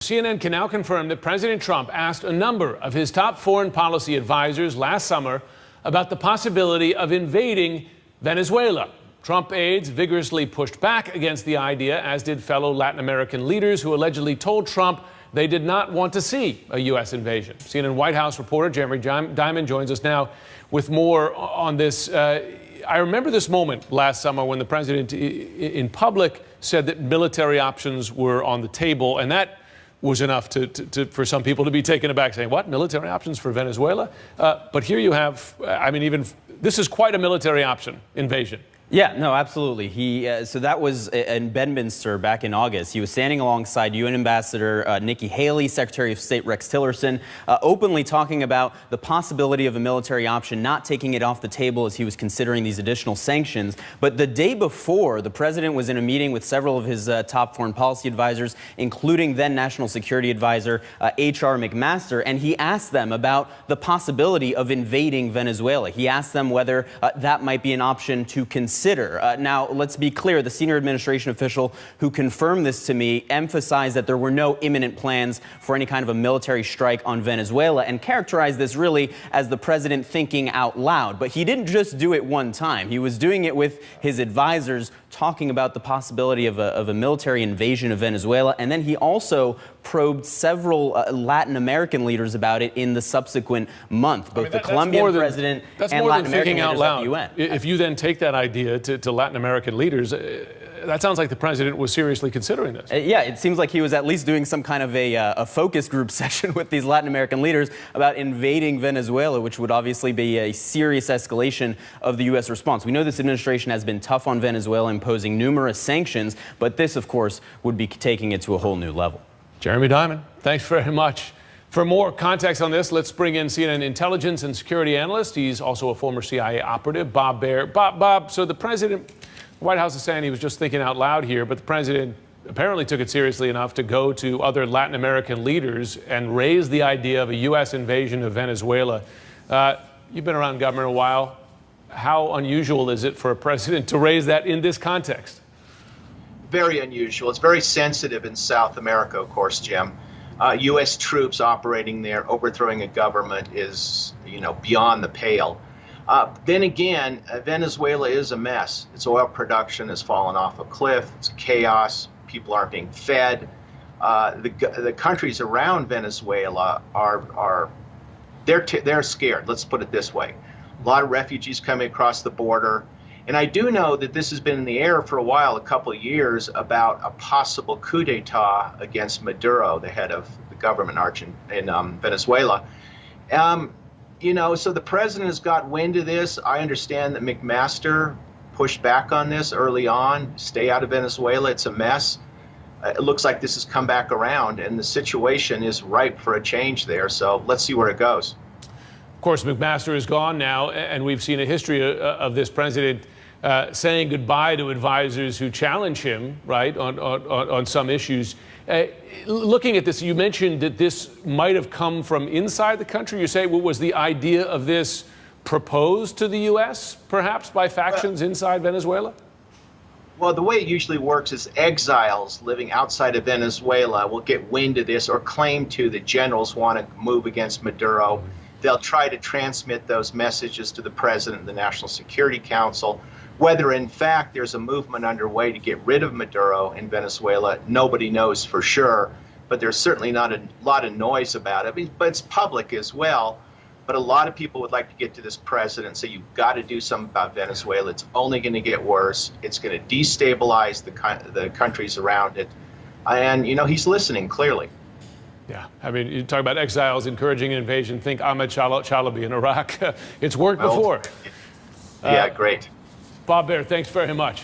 CNN can now confirm that President Trump asked a number of his top foreign policy advisors last summer about the possibility of invading Venezuela. Trump aides vigorously pushed back against the idea, as did fellow Latin American leaders who allegedly told Trump they did not want to see a U.S. invasion. CNN White House reporter Jeremy Diamond joins us now with more on this. I remember this moment last summer when the president in public said that military options were on the table, and that was enough for some people to be taken aback, saying, what, military options for Venezuela? But here you have, this is quite a military option, invasion. Yeah, no, absolutely. So that was in Bedminster back in August. He was standing alongside UN Ambassador Nikki Haley, Secretary of State Rex Tillerson, openly talking about the possibility of a military option, not taking it off the table as he was considering these additional sanctions. But the day before, the president was in a meeting with several of his top foreign policy advisors, including then National Security Advisor H.R. McMaster, and he asked them about the possibility of invading Venezuela. He asked them whether that might be an option to consider. Now, let's be clear, the senior administration official who confirmed this to me emphasized that there were no imminent plans for any kind of a military strike on Venezuela and characterized this really as the president thinking out loud. But he didn't just do it one time. He was doing it with his advisors, talking about the possibility of a military invasion of Venezuela. And then he also probed several Latin American leaders about it in the subsequent month, both the Colombian president and Latin American leaders at the UN. If you then take that idea to Latin American leaders, that sounds like the president was seriously considering this. Yeah, it seems like he was at least doing some kind of a focus group session with these Latin American leaders about invading Venezuela, which would obviously be a serious escalation of the U.S. response. We know this administration has been tough on Venezuela, imposing numerous sanctions, but this, of course, would be taking it to a whole new level. Jeremy Diamond, thanks very much. For more context on this, let's bring in CNN intelligence and security analyst. He's also a former CIA operative, Bob Baer. Bob, so the president, the White House is saying he was just thinking out loud here, but the president apparently took it seriously enough to go to other Latin American leaders and raise the idea of a U.S. invasion of Venezuela. You've been around government a while. How unusual is it for a president to raise that in this context? Very unusual. It's very sensitive in South America, of course, Jim. U.S. troops operating there, overthrowing a government is, beyond the pale. Then again, Venezuela is a mess. Its oil production has fallen off a cliff. It's chaos. People aren't being fed. The countries around Venezuela they're scared. Let's put it this way. A lot of refugees coming across the border. And I do know that this has been in the air for a while, a couple of years, about a possible coup d'etat against Maduro, the head of the government in Venezuela. So the president has got wind of this. I understand that McMaster pushed back on this early on. Stay out of Venezuela. It's a mess. It looks like this has come back around, and the situation is ripe for a change there. So let's see where it goes. Of course, McMaster is gone now, and we've seen a history of this president saying goodbye to advisors who challenge him, right, on some issues. Looking at this, you mentioned that this might have come from inside the country. You say, was the idea of this proposed to the U.S., perhaps, by factions inside Venezuela? Well, the way it usually works is exiles living outside of Venezuela will get wind of this or claim to that generals want to move against Maduro. They'll try to transmit those messages to the president and the National Security Council. Whether, in fact, there's a movement underway to get rid of Maduro in Venezuela, nobody knows for sure. But there's certainly not a lot of noise about it. But it's public as well. But a lot of people would like to get to this president and say, you've got to do something about Venezuela. It's only going to get worse. It's going to destabilize the countries around it. And, he's listening, clearly. Yeah, you talk about exiles encouraging an invasion. Think Ahmed Chalabi in Iraq. It's worked before. Yeah, great. Bob Baer, thanks very much.